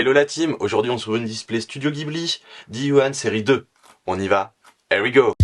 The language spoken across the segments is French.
Hello la team, aujourd'hui on se trouve une display Studio Ghibli, Di-Yuan série 2. On y va, here we go.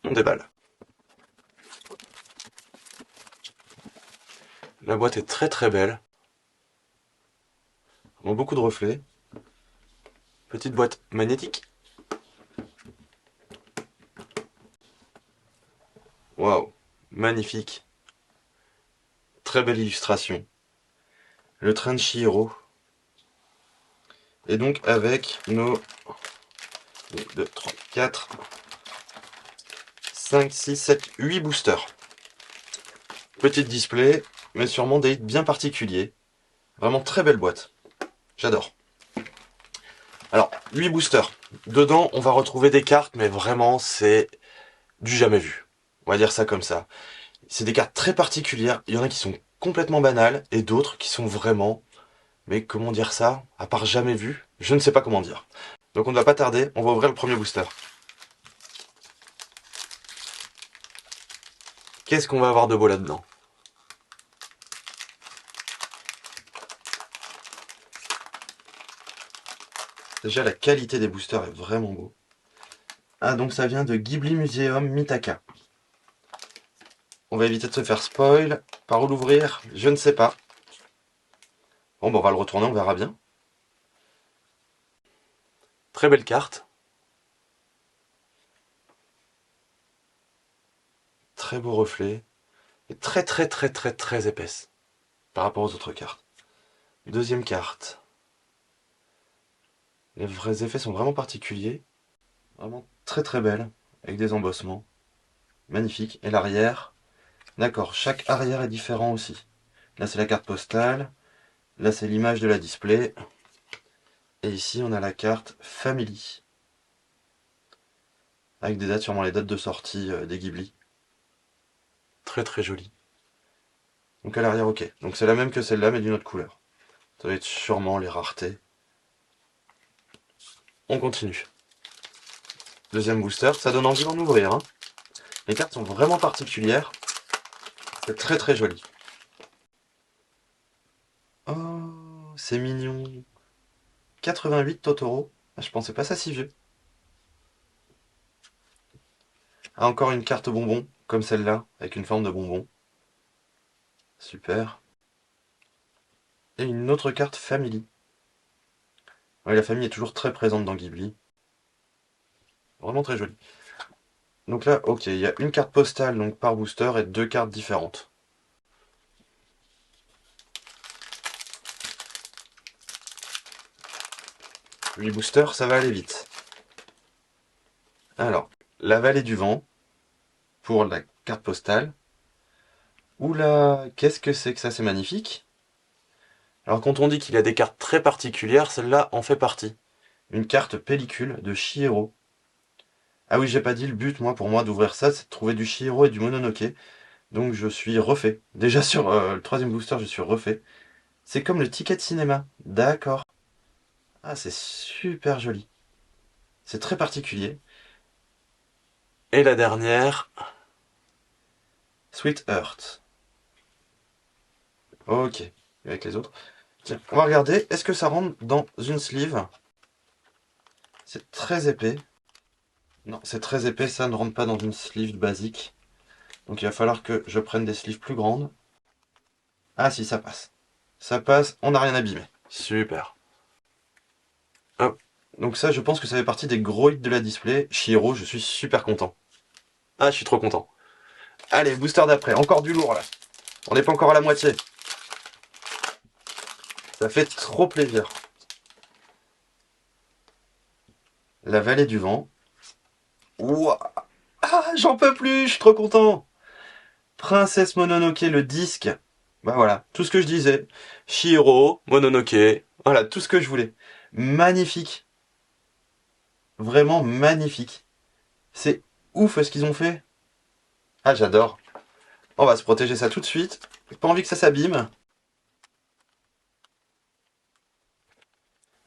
On déballe. La boîte est très belle. Beaucoup de reflets. Petite boîte magnétique. Waouh, magnifique. Très belle illustration. Le train de Chihiro. Et donc avec nos 1, 2, 3, 4, 5, 6, 7, 8 boosters. Petite display, mais sûrement des hits bien particuliers. Vraiment très belle boîte. J'adore. Alors, 8 boosters. Dedans, on va retrouver des cartes, mais vraiment, c'est du jamais vu. On va dire ça comme ça. C'est des cartes très particulières. Il y en a qui sont complètement banales, et d'autres qui sont vraiment... Mais comment dire ça? À part jamais vu, je ne sais pas comment dire. Donc on ne va pas tarder, on va ouvrir le premier booster. Qu'est-ce qu'on va avoir de beau là-dedans? Déjà, la qualité des boosters est vraiment beau. Ah, donc ça vient de Ghibli Museum Mitaka. On va éviter de se faire spoil. Par où l'ouvrir? Je ne sais pas. Bon, bah on va le retourner, on verra bien. Très belle carte. Très beau reflet. Et très épaisse. Par rapport aux autres cartes. Deuxième carte. Les vrais effets sont vraiment particuliers. Vraiment très belle. Avec des embossements. Magnifique. Et l'arrière. D'accord, chaque arrière est différent aussi. Là c'est la carte postale. Là c'est l'image de la display. Et ici on a la carte Family. Avec des dates, sûrement les dates de sortie des Ghibli. Très joli. Donc à l'arrière, ok. Donc c'est la même que celle-là, mais d'une autre couleur. Ça va être sûrement les raretés. On continue. Deuxième booster, ça donne envie d'en ouvrir. Hein. Les cartes sont vraiment particulières. C'est très joli. Oh, c'est mignon. 88 Totoro. Ah, je pensais pas ça si vieux. Ah, encore une carte bonbon, comme celle-là, avec une forme de bonbon. Super. Et une autre carte Family. Ouais, la famille est toujours très présente dans Ghibli. Vraiment très jolie. Donc là, ok, il y a une carte postale donc par booster et 2 cartes différentes. Les boosters, ça va aller vite. Alors, la vallée du vent pour la carte postale. Oula, qu'est-ce que c'est que ça? C'est magnifique. Alors quand on dit qu'il y a des cartes très particulières, celle-là en fait partie. Une carte pellicule de Chihiro. Ah oui, j'ai pas dit le but, pour moi, d'ouvrir ça, c'est de trouver du Chihiro et du Mononoke. Donc je suis refait. Déjà sur le troisième booster, je suis refait. C'est comme le ticket de cinéma. D'accord. Ah, c'est super joli. C'est très particulier. Et la dernière, Sweet Heart. Ok, avec les autres. Tiens, on va regarder, est-ce que ça rentre dans une sleeve? C'est très épais. Non, c'est très épais, ça ne rentre pas dans une sleeve basique. Donc il va falloir que je prenne des sleeves plus grandes. Ah si, ça passe. Ça passe, on n'a rien abîmé. Super. Hop. Donc ça, je pense que ça fait partie des gros hits de la display. Chihiro, je suis super content. Ah, je suis trop content. Allez, booster d'après. Encore du lourd, là. On n'est pas encore à la moitié. Ça fait trop plaisir. La vallée du vent. Ouah. Ah, j'en peux plus, je suis trop content. Princesse Mononoke, le disque. Bah voilà, tout ce que je disais. Chihiro, Mononoke. Voilà, tout ce que je voulais. Magnifique. Vraiment magnifique. C'est ouf ce qu'ils ont fait. Ah, j'adore. On va se protéger ça tout de suite. Pas envie que ça s'abîme.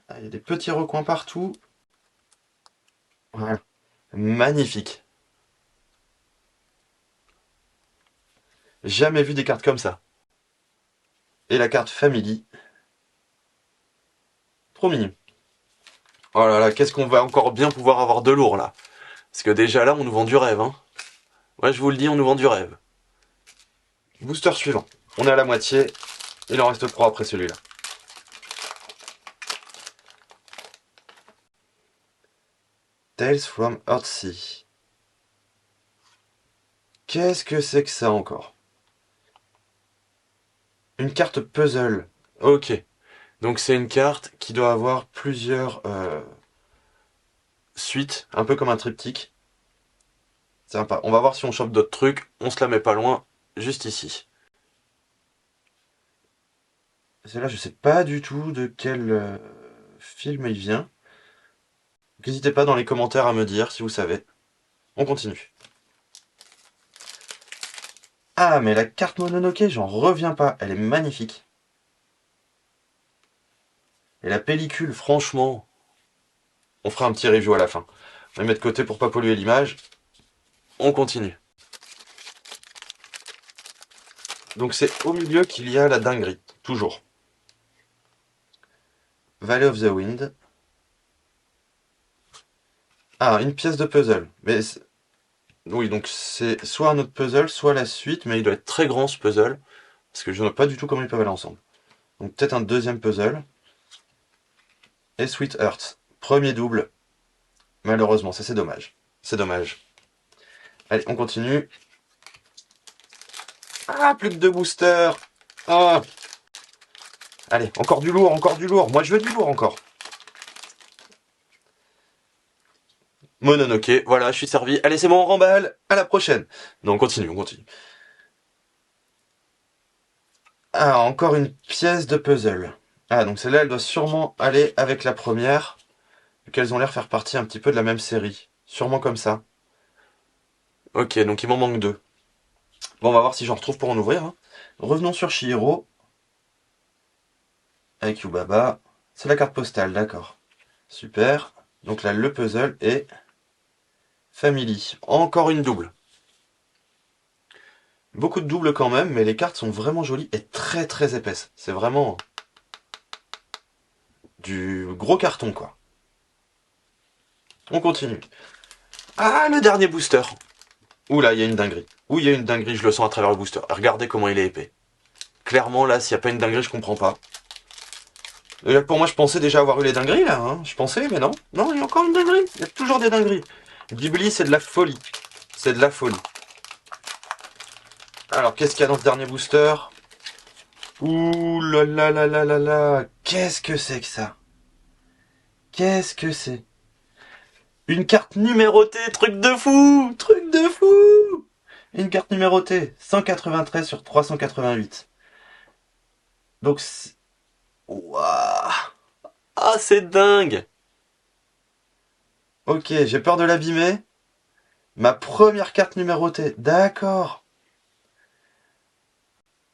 Ah, il y a des petits recoins partout. Voilà. Magnifique. Jamais vu des cartes comme ça. Et la carte Family. Trop mignon. Oh là là, qu'est-ce qu'on va encore bien pouvoir avoir de lourd là. Parce que déjà là, on nous vend du rêve. Hein. Ouais, je vous le dis, on nous vend du rêve. Booster suivant. On est à la moitié. Il en reste 3 après celui-là. Tales from Earthsea. Qu'est-ce que c'est que ça encore? Une carte puzzle. Ok. Donc c'est une carte qui doit avoir plusieurs suites, un peu comme un triptyque. Sympa. On va voir si on chope d'autres trucs. On se la met pas loin, juste ici. Celle-là, je sais pas du tout de quel film il vient. N'hésitez pas dans les commentaires à me dire si vous savez. On continue. Ah, mais la carte Mononoke, j'en reviens pas. Elle est magnifique. Et la pellicule, franchement, on fera un petit review à la fin. On va mettre de côté pour pas polluer l'image. On continue. Donc c'est au milieu qu'il y a la dinguerie, toujours. Valley of the Wind. Ah, une pièce de puzzle. Mais oui, donc c'est soit un autre puzzle, soit la suite, mais il doit être très grand ce puzzle. Parce que je ne sais pas du tout comment ils peuvent aller ensemble. Donc peut-être un deuxième puzzle. Et Sweet Heart. Premier double. Malheureusement, ça c'est dommage. C'est dommage. Allez, on continue. Ah, plus que 2 boosters. Ah. Allez, encore du lourd, encore du lourd. Moi je veux du lourd encore. Mononoke, voilà, je suis servi. Allez, c'est bon, on remballe. À la prochaine. Non, on continue, on continue. Ah, encore une pièce de puzzle. Ah, donc celle-là, elle doit sûrement aller avec la première. Vu qu'elles ont l'air faire partie un petit peu de la même série. Sûrement comme ça. Ok, donc il m'en manque 2. Bon, on va voir si j'en retrouve pour en ouvrir. Hein. Revenons sur Chihiro. Avec Yubaba. C'est la carte postale, d'accord. Super. Donc là, le puzzle est Family. Encore une double. Beaucoup de doubles quand même, mais les cartes sont vraiment jolies et très très épaisses. C'est vraiment du gros carton, quoi. On continue. Ah, le dernier booster. Oula, il y a une dinguerie. Ouh, il y a une dinguerie, je le sens à travers le booster. Regardez comment il est épais. Clairement, là, s'il n'y a pas une dinguerie, je comprends pas. Et là, pour moi, je pensais déjà avoir eu les dingueries, là. Hein. Je pensais, mais non. Non, il y a encore une dinguerie. Il y a toujours des dingueries. Ghibli, c'est de la folie. C'est de la folie. Alors, qu'est-ce qu'il y a dans ce dernier booster? Ouh là là là là là là. Qu'est-ce que c'est que ça? Qu'est-ce que c'est? Une carte numérotée, truc de fou! Truc de fou! Une carte numérotée, 193 sur 388. Donc, waouh! Ah, c'est dingue! Ok, j'ai peur de l'abîmer. Ma première carte numérotée, d'accord.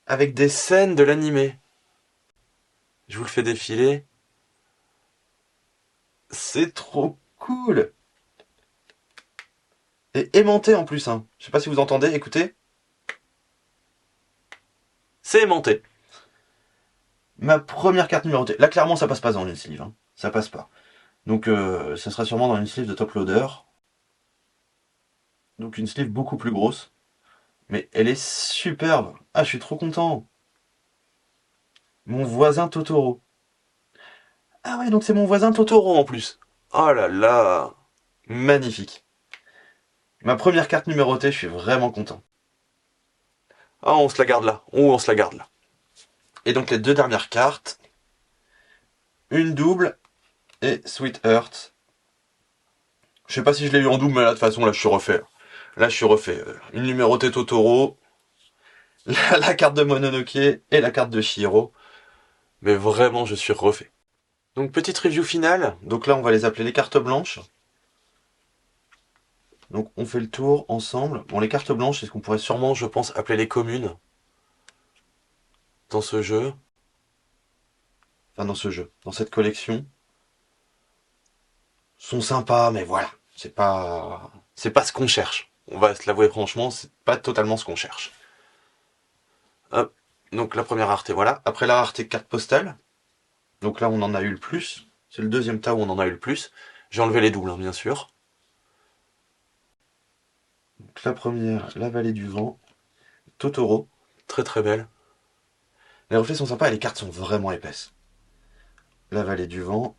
Avec des scènes de l'animé. Je vous le fais défiler. C'est trop cool! Et aimanté en plus, hein. Je sais pas si vous entendez, écoutez. C'est aimanté. Ma première carte numérotée. Là, clairement, ça passe pas dans une sleeve. Hein. Ça passe pas. Donc, ça sera sûrement dans une sleeve de top loader. Donc, une sleeve beaucoup plus grosse. Mais elle est superbe. Ah, je suis trop content. Mon voisin Totoro. Ah ouais, donc c'est mon voisin Totoro en plus. Oh là là. Magnifique. Ma première carte numérotée, je suis vraiment content. Ah, on se la garde là. Oh, on se la garde là. Et donc, les 2 dernières cartes. Une double et Sweet Heart. Je sais pas si je l'ai eu en double, mais là, de toute façon, là, je suis refait. Là, je suis refait. Une numérotée Totoro, la carte de Mononoke et la carte de Chihiro. Mais vraiment, je suis refait. Donc, petite review finale. Donc là, on va les appeler les cartes blanches. Donc, on fait le tour ensemble. Bon, les cartes blanches, c'est ce qu'on pourrait sûrement, je pense, appeler les communes. Dans ce jeu. Enfin, dans ce jeu. Dans cette collection. sont sympas, mais voilà, c'est pas ce qu'on cherche. On va se l'avouer franchement, c'est pas totalement ce qu'on cherche. Hop, donc la première rareté, voilà. Après la rareté carte postale, donc là on en a eu le plus. C'est le deuxième tas où on en a eu le plus. J'ai enlevé les doubles, hein, bien sûr. Donc la première, la vallée du vent, Totoro, très très belle. Les reflets sont sympas et les cartes sont vraiment épaisses. La vallée du vent,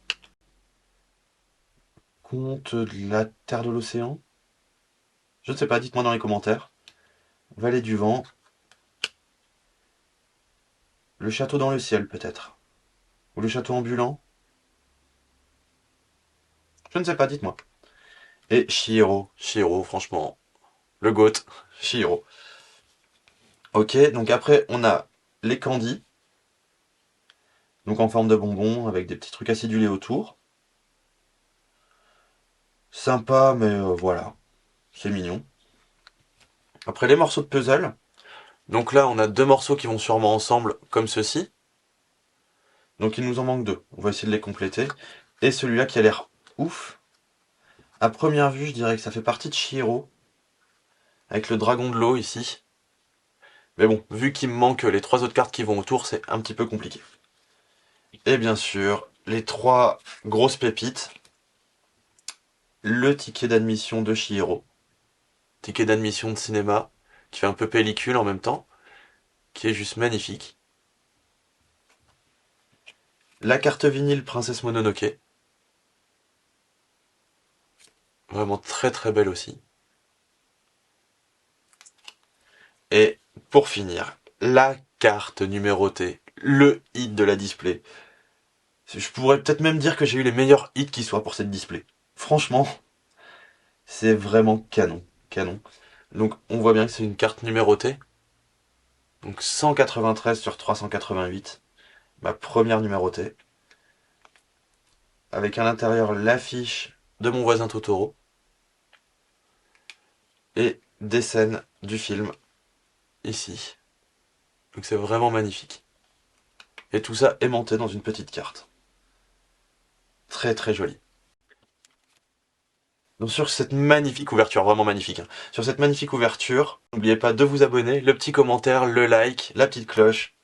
Conte de la terre de l'océan. Je ne sais pas, dites-moi dans les commentaires. Vallée du vent, le château dans le ciel peut-être. Ou le château ambulant. Je ne sais pas, dites-moi. Et Chihiro, franchement, le GOAT, Chihiro. Ok, donc après on a les candies. Donc en forme de bonbons, avec des petits trucs acidulés autour. Sympa, mais voilà, c'est mignon. Après les morceaux de puzzle. Donc là on a deux morceaux qui vont sûrement ensemble, comme ceci. Donc il nous en manque deux, on va essayer de les compléter. Et celui-là qui a l'air ouf. À première vue, je dirais que ça fait partie de Chihiro. Avec le dragon de l'eau ici. Mais bon, vu qu'il me manque les trois autres cartes qui vont autour, c'est un petit peu compliqué. Et bien sûr, les trois grosses pépites. Le ticket d'admission de Chihiro. Ticket d'admission de cinéma, qui fait un peu pellicule en même temps, qui est juste magnifique. La carte vinyle Princesse Mononoke. Vraiment très très belle aussi. Et pour finir, la carte numérotée, le hit de la display. Je pourrais peut-être même dire que j'ai eu les meilleurs hits qui soient pour cette display. Franchement, c'est vraiment canon, canon. Donc on voit bien que c'est une carte numérotée. Donc 193 sur 388, ma première numérotée. Avec à l'intérieur l'affiche de Mon voisin Totoro. Et des scènes du film ici. Donc c'est vraiment magnifique. Et tout ça aimanté dans une petite carte. Très très joli. Donc sur cette magnifique ouverture, vraiment magnifique, hein. Sur cette magnifique ouverture, n'oubliez pas de vous abonner, le petit commentaire, le like, la petite cloche,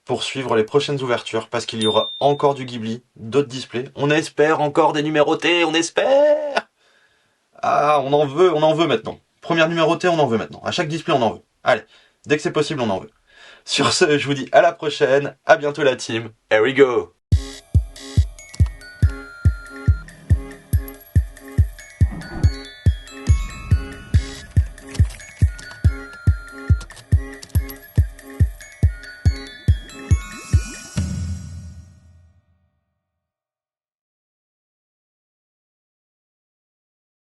pour suivre les prochaines ouvertures, parce qu'il y aura encore du Ghibli, d'autres displays. On espère encore des numérotés, on espère. Ah, on en veut maintenant. Première numérotée, on en veut maintenant. À chaque display, on en veut. Allez, dès que c'est possible, on en veut. Sur ce, je vous dis à la prochaine, à bientôt la team, here we go!